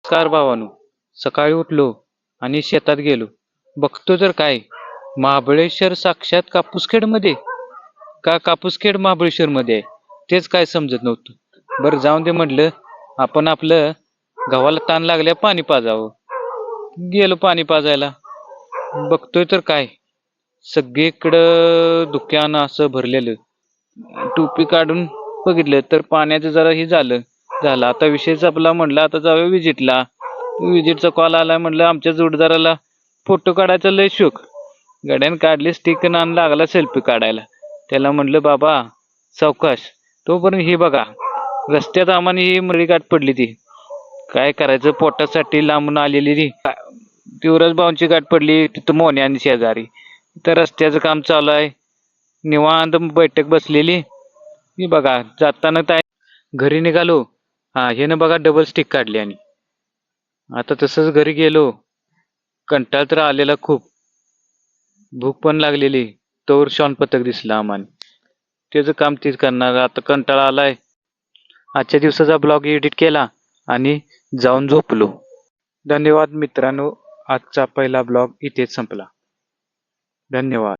नमस्कार भावानो. सकाळी उठलो आणि शेतात गेलो. बघतो तर काय, महाबळेश्वर साक्षात कापूसखेडमध्ये का कापूसखेड महाबळेश्वरमध्ये आहे, तेच काय समजत नव्हतं. बरं जाऊन दे म्हटलं, आपण आपलं गव्हाला ताण लागल्या पाणी पाजावं. गेलो पाणी पाजायला. बघतोय तर काय, सगळीकडं दुकान असं भरलेलं. टोपी काढून बघितलं तर पाण्याचं जरा हे झालं आता विषय संपला. म्हटलं आता जाऊया विजिटला. विजिटचा कॉल आला. म्हटलं आमच्या जोडदाराला फोटो काढायचा लय शोक. गड्यानं काढली स्टिक आणि लागला सेल्फी काढायला. त्याला म्हटलं बाबा सावकाश. तोपर्यंत ही बघा, रस्त्यात आम्हाला ही मरी गाठ पडली. ती काय करायचं, पोटासाठी लांबून आलेली ती तिवरज भाऊंची गाठ पडली तिथं मोन्यानी शेजारी. तर रस्त्याचं काम चालू आहे, निवांत बैठक बसलेली. मी बघा जाताना काय घरी निघालो. हा ह्यानं बघा डबल स्टिक काढली. आणि आता तसंच घरी गेलो. कंटाळ तर आलेला खूप, भूक पण लागलेली. तोवर शॉन पथक दिसला आम्हाला. त्याचं काम तीच करणार. आता कंटाळा आलाय. आजच्या दिवसाचा ब्लॉग एडिट केला आणि जाऊन झोपलो. धन्यवाद मित्रांनो. आजचा पहिला ब्लॉग इथेच संपला. धन्यवाद.